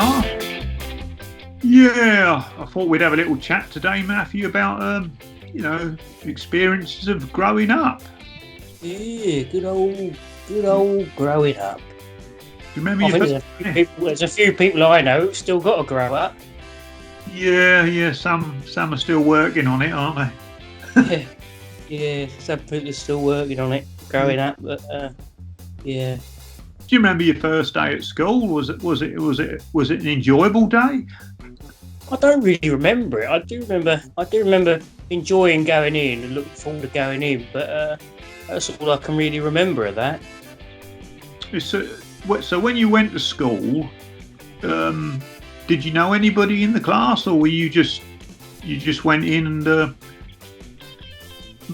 are. Yeah, I thought we'd have a little chat today, Matthew, about experiences of growing up. Yeah, good old growing up. Do you remember There's a few people I know who've still got to grow up. Yeah. Some are still working on it, aren't they? yeah. Some people are still working on it, growing up. But yeah. Do you remember your first day at school? Was it an enjoyable day? I don't really remember it. I do remember enjoying going in and looking forward to going in, but that's all I can really remember of that. So when you went to school, did you know anybody in the class, or were you just went in and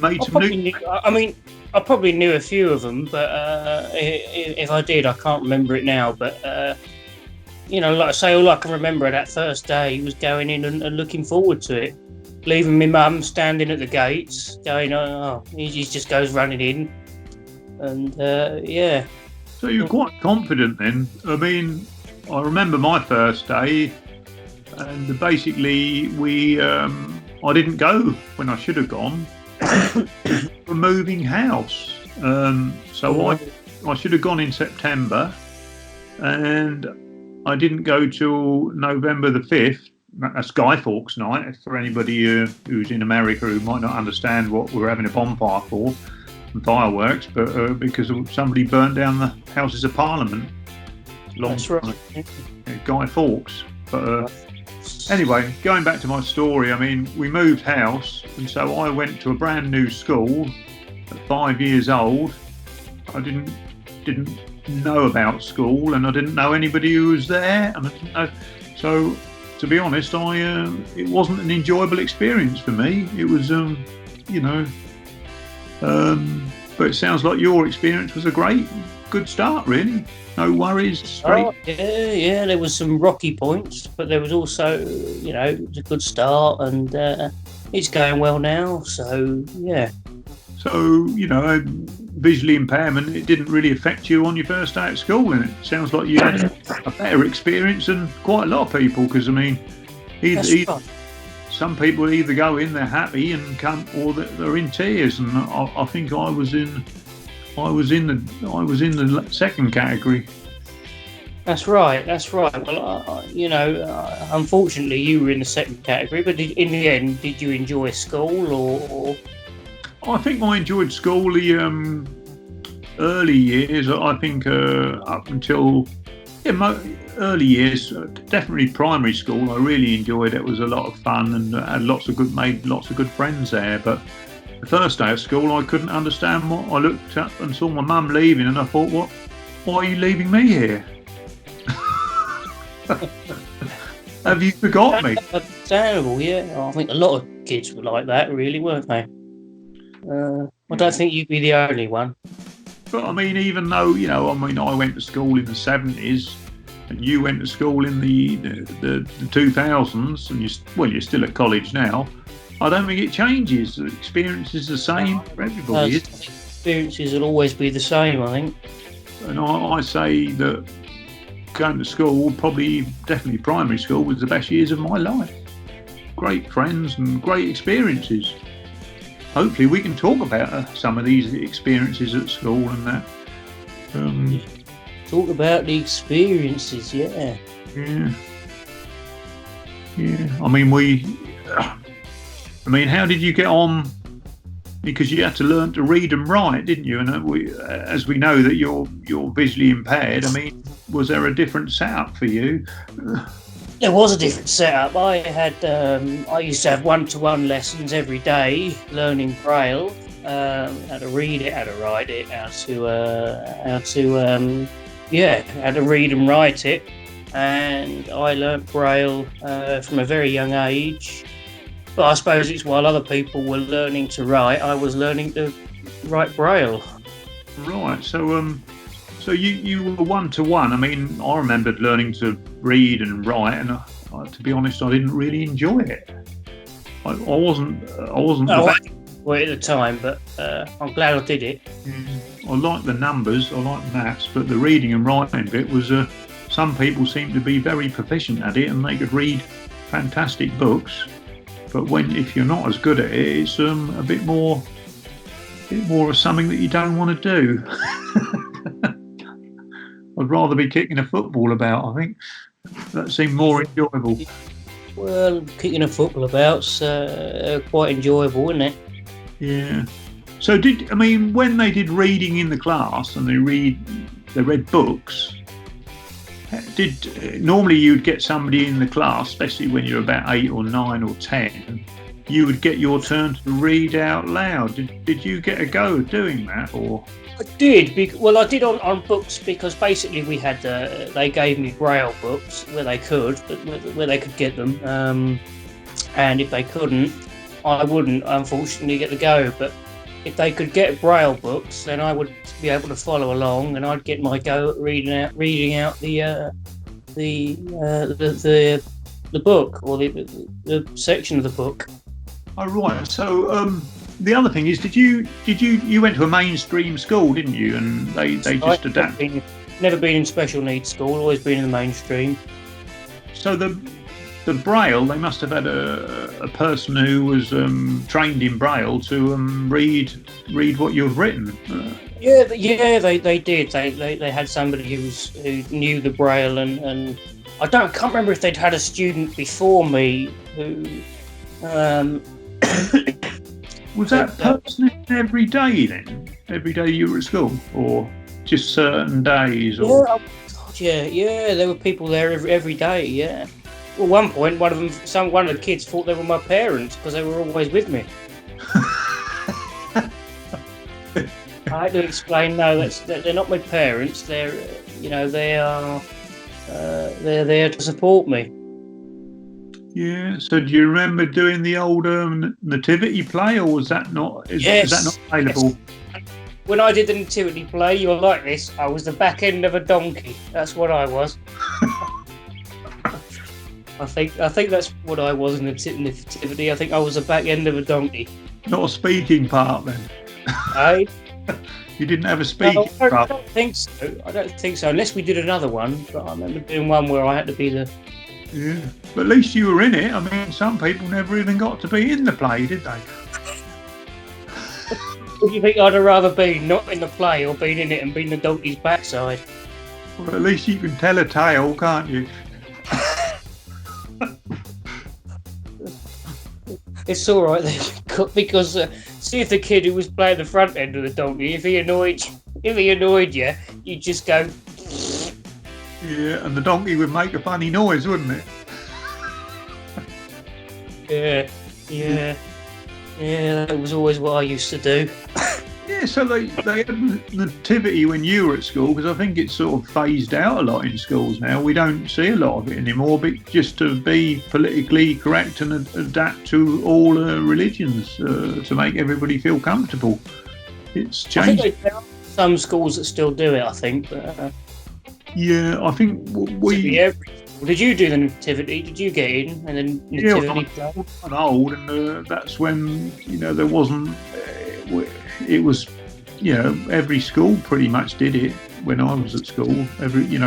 made some new? I probably knew a few of them, but if I did, I can't remember it now. But like I say, all I can remember of that first day was going in and looking forward to it. Leaving my mum standing at the gates, going, "Oh, he just goes running in," and yeah. So you're quite confident then. I mean, I remember my first day, and basically I didn't go when I should have gone. For moving house, so I should have gone in September, and I didn't go till November the 5th. That's Guy Fawkes night. For anybody who's in America who might not understand what we're having a bonfire for and fireworks, but because somebody burnt down the Houses of Parliament. That's right. Guy Fawkes. But anyway, going back to my story, I mean, we moved house, and so I went to a brand new school at 5 years old. I didn't know about school, and I didn't know anybody who was there, and I didn't know. So, to be honest, it wasn't an enjoyable experience for me. It was, but it sounds like your experience was a good start, really. No worries, straight. Oh, yeah. There was some rocky points, but there was also, it was a good start, and it's going well now. So yeah. So visually impairment, it didn't really affect you on your first day at school, and it sounds like you had a better experience than quite a lot of people. Because I mean, some people either go in, they're happy and come, or they're in tears, and I think I was in the second category. That's right. Well, unfortunately, you were in the second category. But in the end, did you enjoy school, or? I think I enjoyed school the early years. I think up until early years, definitely primary school. I really enjoyed it. It was a lot of fun, and made lots of good friends there. But the first day of school, I couldn't understand what I looked up and saw my mum leaving, and I thought, why are you leaving me here? Have you forgot me? Understandable, yeah. I think a lot of kids were like that, really, weren't they? I don't think you'd be the only one. But I mean, even though I went to school in the 70s, and you went to school in the 2000s, and you're still at college now. I don't think it changes. The experience is the same for everybody. Experiences will always be the same, I think. And I say that going to school, definitely primary school, was the best years of my life. Great friends and great experiences. Hopefully we can talk about some of these experiences at school and that. Talk about the experiences, yeah. I mean, how did you get on? Because you had to learn to read and write, didn't you? And as we know that you're visually impaired, I mean, was there a different setup for you? There was a different setup. I used to have one-to-one lessons every day, learning Braille, how to read it, how to write it, how to read and write it. And I learnt Braille from a very young age. But I suppose it's while other people were learning to write, I was learning to write Braille. Right. So you were one-to-one. I mean, I remembered learning to read and write, and to be honest, I didn't really enjoy it. I wasn't. No, I didn't enjoy it at the time, but I'm glad I did it. I like the numbers, I like maths, but the reading and writing bit was some people seem to be very proficient at it and they could read fantastic books. But if you're not as good at it, it's a bit more of something that you don't want to do. I'd rather be kicking a football about. I think that seemed more enjoyable. Well, kicking a football about's quite enjoyable, isn't it? Yeah. So when they did reading in the class and they read books, normally you'd get somebody in the class, especially when you're about 8 or 9 or 10, you would get your turn to read out loud. Did you get a go at doing that, or? I did. Well, I did on books because basically we had they gave me Braille books where they could get them, and if they couldn't, I wouldn't unfortunately get the go. But if they could get Braille books, then I would be able to follow along, and I'd get my go at reading out the book or the section of the book. Oh right. So the other thing is, you went to a mainstream school, didn't you? And they just adapted. Never been in special needs school. Always been in the mainstream. So the Braille, they must have had a person who was trained in Braille to read what you've written. Yeah, they did. They had somebody who knew the Braille, and I can't remember if they'd had a student before me who. Was that person every day then? Every day you were at school, or just certain days? Or? Yeah. There were people there every day. Yeah. Well, at one point, one of the kids thought they were my parents because they were always with me. I had to explain, no, they're not my parents. They're they're there to support me. Yeah. So, do you remember doing the old Nativity play, or was that not? Is that not available? Yes. When I did the Nativity play, you're like this. I was the back end of a donkey. That's what I was. I think that's what I was in the Nativity. I think I was the back end of a donkey. Not a speaking part then. Hey? You didn't have a speaking part. I don't think so. Unless we did another one. But I remember doing one where I had to be the. Yeah, but at least you were in it. I mean, some people never even got to be in the play, did they? Do you think I'd have rather been not in the play or been in it and been the donkey's backside? Well, at least you can tell a tale, can't you? It's all right then, because see if the kid who was playing the front end of the donkey, if he annoyed you, you just go. Yeah, and the donkey would make a funny noise, wouldn't it? Yeah. That was always what I used to do. Yeah, so they had Nativity when you were at school, because I think it's sort of phased out a lot in schools now. We don't see a lot of it anymore, but just to be politically correct and adapt to all religions to make everybody feel comfortable. It's changed. I think there are some schools that still do it, I think. But, yeah, I think we. Did you do the Nativity? Did you get in and then Nativity? Yeah, I'm old, and that's when there wasn't. It was, every school pretty much did it when I was at school. When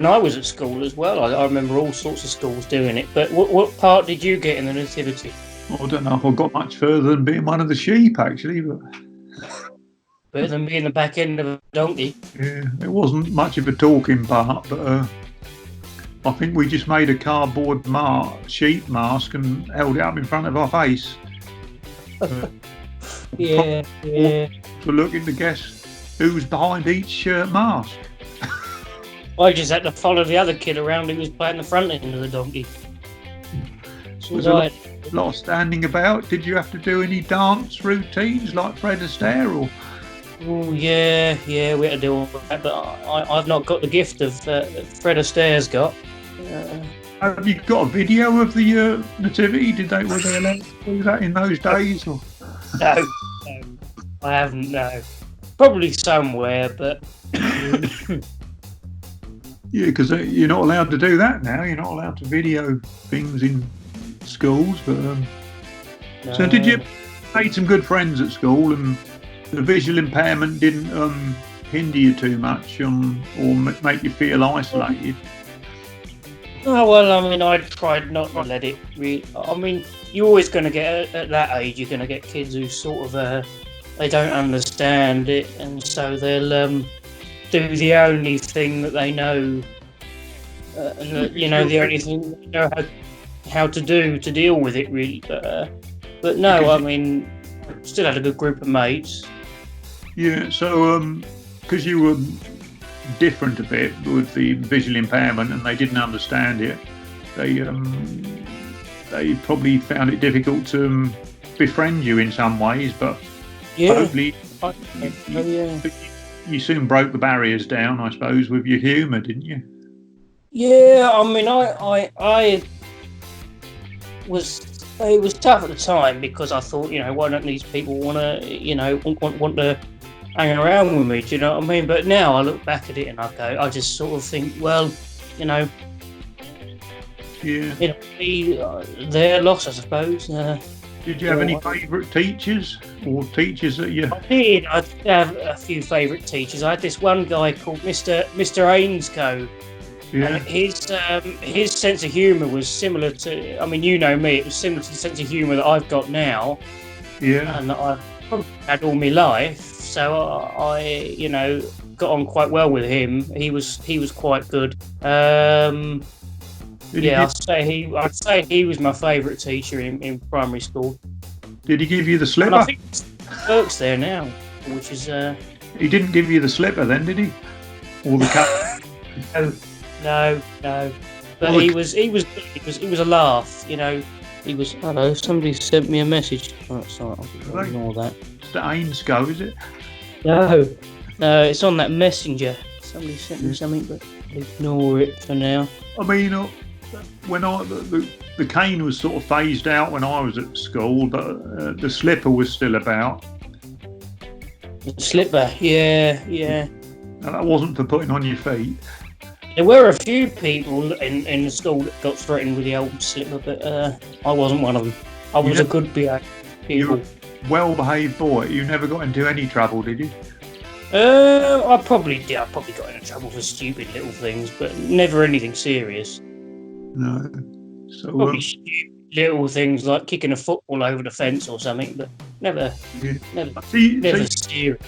I was at school as well, I remember all sorts of schools doing it. But what part did you get in the Nativity? I don't know if I got much further than being one of the sheep, actually, but. Better than being the back end of a donkey. Yeah, it wasn't much of a talking part, but I think we just made a cardboard sheep mask and held it up in front of our face. Yeah. To look in to guess who's behind each mask. I just had to follow the other kid around who was playing the front end of the donkey. Was a lot of standing about. Did you have to do any dance routines like Fred Astaire or? Oh yeah, we had to do all that, but I've not got the gift of Fred Astaire's got. Have you got a video of the Nativity? Were they allowed to do that in those days? Or? No, I haven't. No, probably somewhere, but yeah, because you're not allowed to do that now. You're not allowed to video things in schools. But no. So, did you make some good friends at school, and the visual impairment didn't hinder you too much or make you feel isolated? Oh, well, I mean, I tried not to let it really. I mean, you're always going to get, at that age, you're going to get kids who sort of, they don't understand it, and so they'll do the only thing that they know, the only thing they know how to do to deal with it, really. But no, I mean, still had a good group of mates. Yeah, so because you were different a bit with the visual impairment and they didn't understand it, they probably found it difficult to befriend you in some ways, but hopefully you soon broke the barriers down, I suppose, with your humour, didn't you? Yeah, I mean, it was tough at the time because I thought, why don't these people want to hang around with me, do you know what I mean? But now I look back at it and I just sort of think, well, their loss, I suppose. Did you have any favourite teachers or teachers that you? I did. I did have a few favourite teachers. I had this one guy called Mr. Ainscoe. Yeah. And his sense of humour was similar to, I mean, you know me, it was similar to the sense of humour that I've got now. Yeah. And that I've probably had all my life. So I got on quite well with him. He was quite good. I'd say he was my favourite teacher in primary school. Did he give you the slipper? And I think he works there now, which is. He didn't give you the slipper then, did he? Or the cap? No. But he was a laugh, He was. Hello, somebody sent me a message. Oh, sorry, I'll ignore that. Mr. Ainscoe, is it? No, it's on that messenger. Somebody sent me something, but ignore it for now. I mean, when the cane was sort of phased out when I was at school, but the slipper was still about. The slipper, yeah. And that wasn't for putting on your feet. There were a few people in the school that got threatened with the old slipper, but I wasn't one of them. I was a good behaved pupil. You were a well-behaved boy. You never got into any trouble, did you? I probably did. I probably got into trouble for stupid little things, but never anything serious. No. So probably stupid little things like kicking a football over the fence or something, but never serious.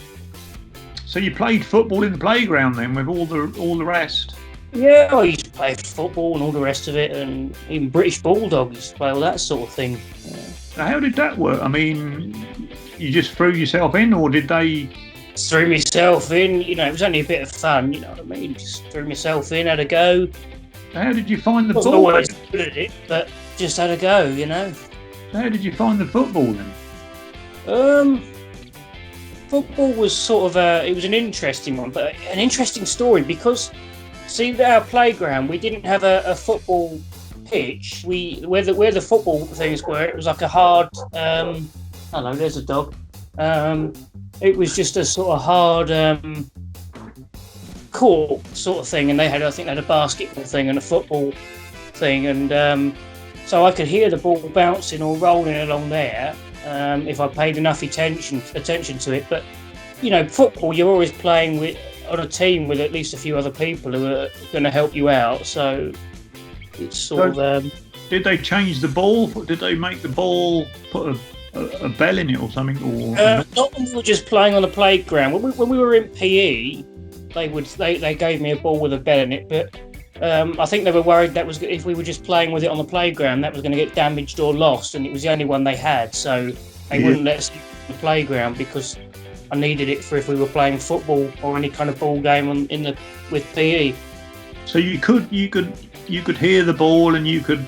So you played football in the playground then, with all the rest? Yeah, I used to play football and all the rest of it, and even British Bulldog used to play all that sort of thing. Now, how did that work? I mean, you just threw yourself in, or did they? Threw myself in. It was only a bit of fun. You know what I mean? Just threw myself in, had a go. How did you find the ball? Wasn't always good at it, but just had a go. How did you find the football then? Football was sort of it was an interesting one, but an interesting story because, see, at our playground we didn't have a football pitch. Where the football things were, it was like a hard. Hello, there's a dog. It was just a sort of hard court sort of thing, and I think they had a basketball thing and a football thing, and so I could hear the ball bouncing or rolling along there. If I paid enough attention to it, but football, you're always playing on a team with at least a few other people who are going to help you out. So it's sort of. Did they change the ball? Did they make the ball put a bell in it or something? Or not when we were just playing on the playground. When we were in PE, they gave me a ball with a bell in it, but. I think they were worried that was if we were just playing with it on the playground, that was going to get damaged or lost, and it was the only one they had, so they wouldn't let us use the playground because I needed it for if we were playing football or any kind of ball game with PE. So you could hear the ball, and you could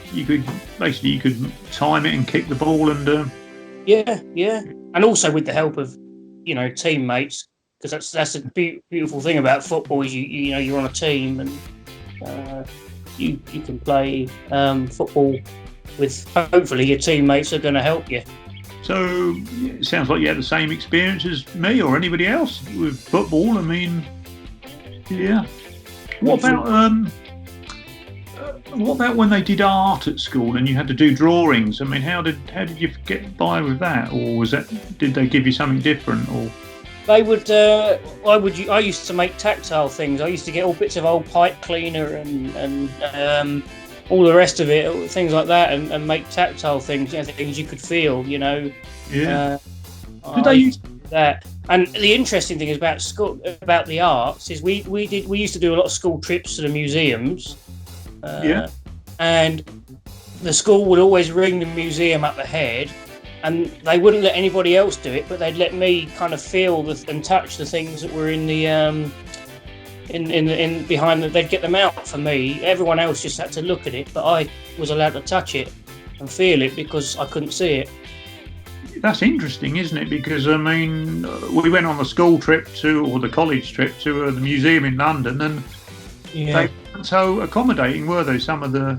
time it and kick the ball and. Yeah, and also with the help of teammates, because that's the beautiful thing about football is you're on a team and. You can play football with hopefully your teammates are going to help you. So it sounds like you had the same experience as me or anybody else with football. I mean, yeah. What about when they did art at school and you had to do drawings? I mean, how did you get by with that, or did they give you something different? Or They would. I used to make tactile things. I used to get all bits of old pipe cleaner and all the rest of it, things like that, and make tactile things, things you could feel. Yeah. Did they use that? And the interesting thing is about school, about the arts, is we used to do a lot of school trips to the museums. And the school would always ring the museum up ahead. And they wouldn't let anybody else do it, but they'd let me kind of feel and touch the things that were in the in behind the. They'd get them out for me. Everyone else just had to look at it, but I was allowed to touch it and feel it because I couldn't see it. That's interesting, isn't it? Because I mean, we went on a school trip or the college trip to the museum in London, and they weren't so accommodating, were they? Some of the.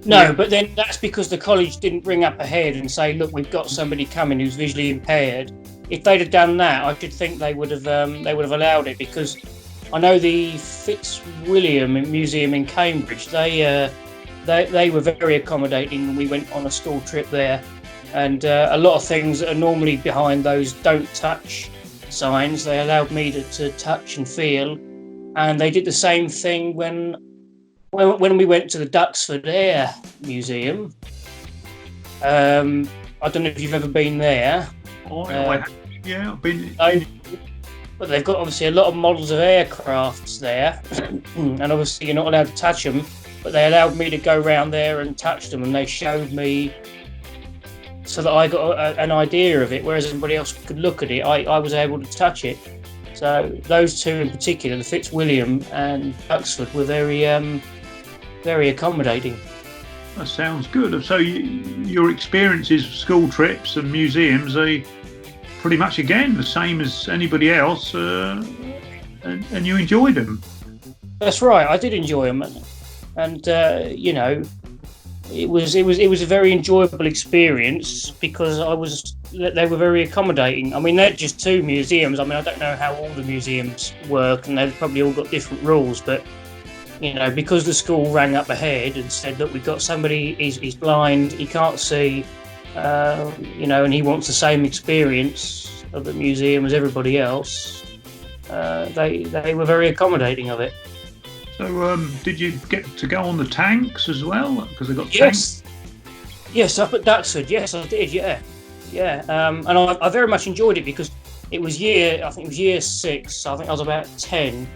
No, but then that's because the college didn't ring up ahead and say, "Look, we've got somebody coming who's visually impaired." If they'd have done that, I should think they would have allowed it, because I know the Fitzwilliam Museum in Cambridge. They were very accommodating when we went on a school trip there, and a lot of things that are normally behind those "don't touch" signs, they allowed me to touch and feel, and they did the same thing when we went to the Duxford Air Museum. I don't know if you've ever been there. Yeah, I've been. But they've got obviously a lot of models of aircrafts there, and obviously you're not allowed to touch them. But they allowed me to go around there and touch them, and they showed me so that I got an idea of it. Whereas everybody else could look at it, I was able to touch it. So those two in particular, the Fitzwilliam and Duxford, were very accommodating. That sounds good. So your experiences of school trips and museums are pretty much, again, the same as anybody else, and you enjoyed them. That's right. I did enjoy them, and it was a very enjoyable experience because they were very accommodating. I mean, they're just two museums. I mean, I don't know how all the museums work, and they've probably all got different rules, but because the school rang up ahead and said, "Look, we've got somebody, he's blind, he can't see, and he wants the same experience of the museum as everybody else," they were very accommodating of it. So, did you get to go on the tanks as well? Because they got tanks. Yes, up at Duxford. Yes, I did. Yeah. And I very much enjoyed it because it was year 6. I think I was about 10.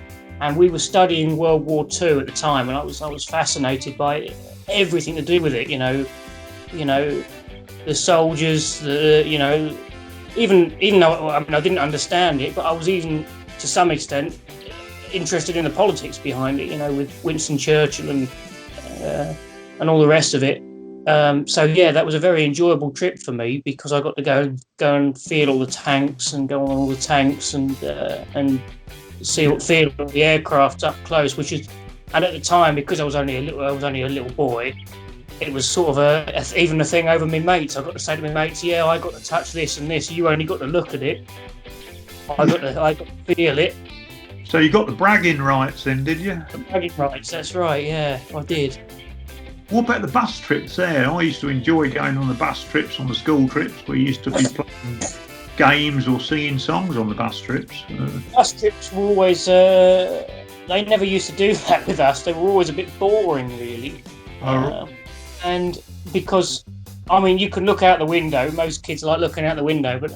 And we were studying World War II at the time, and I was fascinated by everything to do with it. The soldiers, even though I didn't understand it, but I was even to some extent interested in the politics behind it. With Winston Churchill and all the rest of it. So that was a very enjoyable trip for me because I got to go and feel all the tanks and go on all the tanks and feel the aircraft up close, and at the time, because I was only a little boy, it was sort of even a thing over my mates. I got to say to my mates, "Yeah, I got to touch this and this. You only got to look at it. I got to feel it." So you got the bragging rights then, did you? The bragging rights, that's right. Yeah, I did. What about the bus trips there? I used to enjoy going on the bus trips, on the school trips. We used to be playing games or singing songs on the bus trips. Bus trips were always, they never used to do that with us. They were always a bit boring, really. And because, you can look out the window. Most kids like looking out the window, but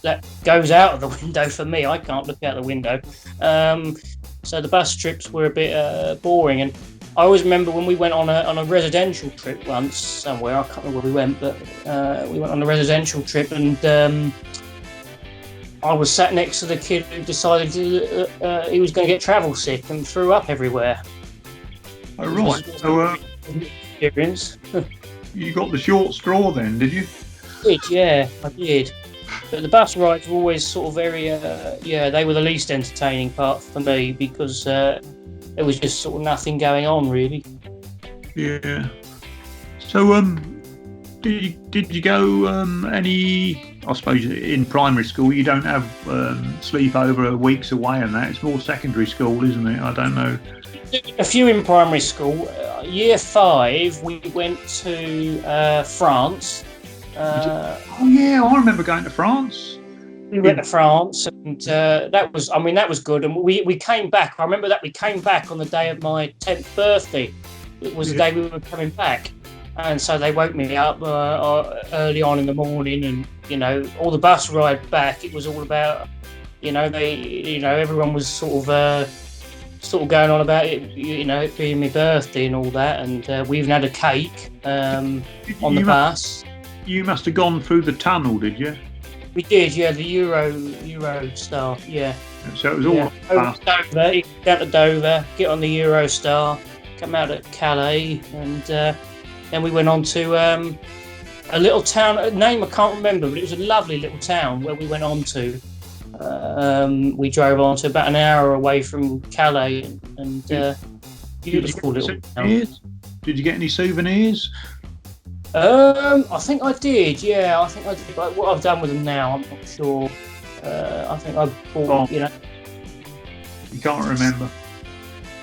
that goes out of the window for me. I can't look out the window. So the bus trips were a bit boring. And I always remember when we went on a residential trip once somewhere. I can't remember where we went, but we went on a residential trip, and I was sat next to the kid who decided he was going to get travel sick and threw up everywhere. Oh, right. So experience. You got the short straw then, did you? I did. But the bus rides were always sort of very, they were the least entertaining part for me because there was just sort of nothing going on, really. Yeah. So, did you go any? I suppose in primary school you don't have sleepover weeks away and that. It's more secondary school, isn't it? I don't know. A few in primary school. Year 5, we went to France. I remember going to France. we went to France, and that was good. And we came back. I remember that we came back on the day of my 10th birthday. It was the day we were coming back, and so they woke me up early on in the morning, and all the bus ride back. It was all about, everyone was sort of going on about it, it being my birthday and all that, and we even had a cake on the bus. You must have gone through the tunnel, did you? We did, yeah, the Eurostar, yeah. So it was all Dover, down to Dover, get on the Eurostar, come out at Calais, and then we went on to a little town, a name I can't remember, but it was a lovely little town where we went on to. We drove on to about an hour away from Calais, and beautiful little town. Did you get any souvenirs? I think I did. Yeah, I think I did. But what I've done with them now, I'm not sure. I think I bought. You can't remember.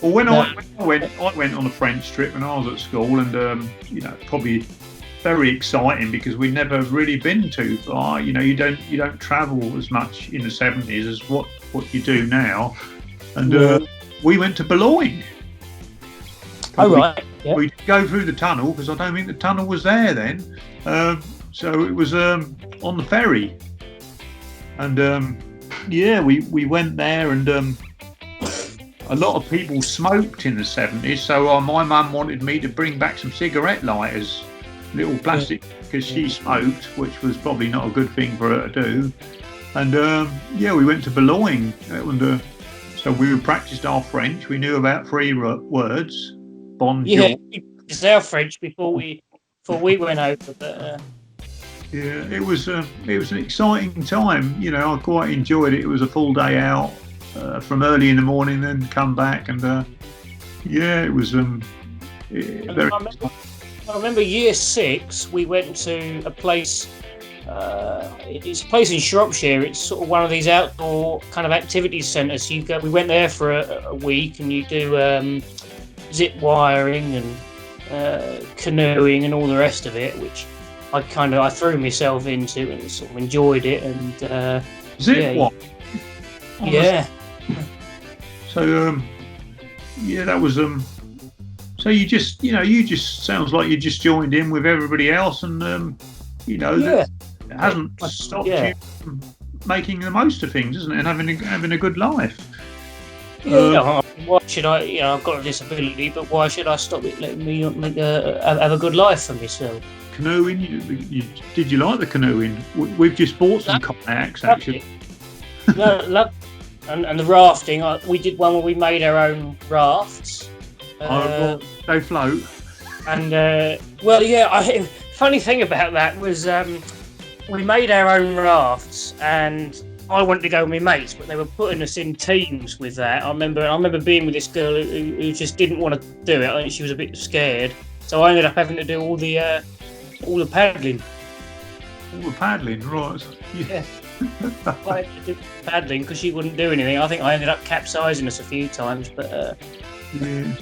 Well, when I went on a French trip when I was at school, and probably very exciting because we'd never really been too far. You don't travel as much in the 70s as what you do now, and we went to Boulogne. Oh, right. Yeah. We didn't go through the tunnel because I don't think the tunnel was there then. So it was on the ferry. And we went there, and a lot of people smoked in the 70s. So my mum wanted me to bring back some cigarette lighters, little plastic, because she smoked, which was probably not a good thing for her to do. And we went to Boulogne. And, so we practiced our French. We knew about 3 words. Bonjour. Yeah, it's our French before we went over. But it was an exciting time. I quite enjoyed it. It was a full day out from early in the morning, then come back, and it was very. I remember year 6. We went to a place. It's a place in Shropshire. It's sort of one of these outdoor kind of activities centres. We went there for a week, and you do zip wiring and canoeing and all the rest of it, which I threw myself into and sort of enjoyed it. And zip wiring. Yeah. So that was So you just sounds like you just joined in with everybody else, and that it hasn't stopped you from making the most of things, isn't it, and having a good life. Why should I? I've got a disability, but why should I stop it letting me have a good life for myself? Canoeing? Did you like the canoeing? We've just bought some kayaks, actually. Love. And the rafting, we did one where we made our own rafts. They float. And funny thing about that was we made our own rafts, and I wanted to go with my mates, but they were putting us in teams with that. I remember being with this girl who just didn't want to do it. I think she was a bit scared, so I ended up having to do all the paddling. All the paddling, right? Yeah. I had to do paddling because she wouldn't do anything. I think I ended up capsizing us a few times, but. Yeah.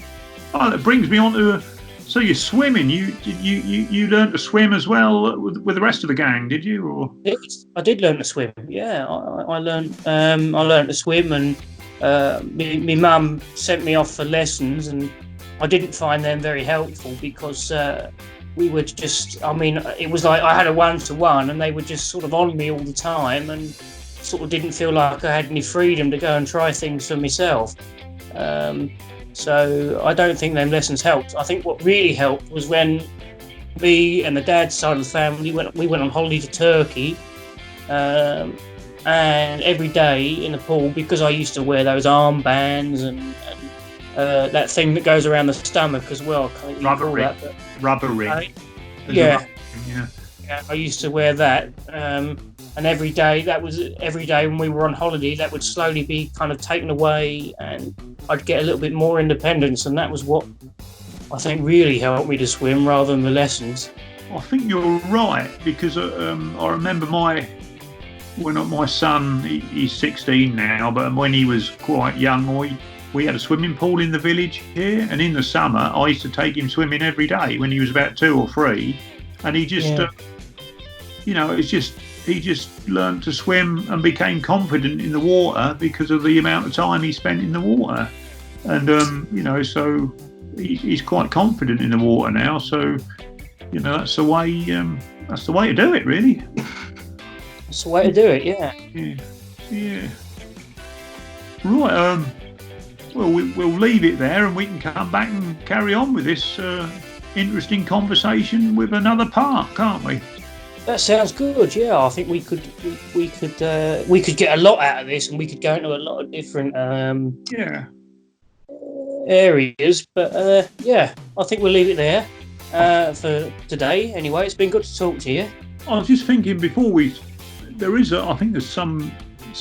Oh, that brings me on to. So you're swimming. You learned to swim as well with the rest of the gang, did you? Or I did learn to swim. Yeah, I learned to swim, and my mum sent me off for lessons, and I didn't find them very helpful because we were just. It was like I had a 1-to-1, and they were just sort of on me all the time, and sort of didn't feel like I had any freedom to go and try things for myself. So I don't think them lessons helped. I think what really helped was when me and the dad's side of the family we went on holiday to Turkey, and every day in the pool, because I used to wear those armbands and that thing that goes around the stomach as well. Rubber ring. Rubber ring. Yeah. I used to wear that, and every day when we were on holiday, that would slowly be kind of taken away, and I'd get a little bit more independence, and that was what I think really helped me to swim rather than the lessons. I think you're right, because I remember my son, he's 16 now, but when he was quite young, we had a swimming pool in the village here, and in the summer I used to take him swimming every day when he was about 2 or 3, and he just, it's just he just learned to swim and became confident in the water because of the amount of time he spent in the water. And so he's quite confident in the water now. So that's the way. That's the way to do it, really. That's the way to do it. Yeah. Yeah. Right. Well, we'll leave it there, and we can come back and carry on with this interesting conversation with another part, can't we? That sounds good. Yeah, I think we could get a lot out of this, and we could go into a lot of different areas. But I think we'll leave it there for today. Anyway, it's been good to talk to you. I was just thinking before I think there's some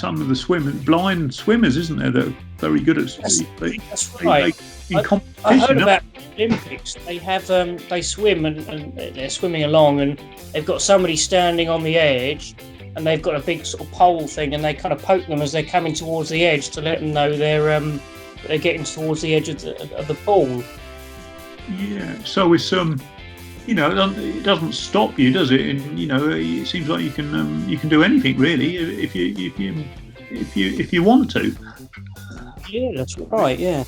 of the blind swimmers, isn't there, that are very good at that's right. I heard about the Olympics. They have they swim and they're swimming along, and they've got somebody standing on the edge, and they've got a big sort of pole thing, and they kind of poke them as they're coming towards the edge to let them know they're getting towards the edge of the pool. Yeah. So it's it doesn't stop you, does it? And it seems like you can do anything really if you want to. Yeah, that's right. Yeah.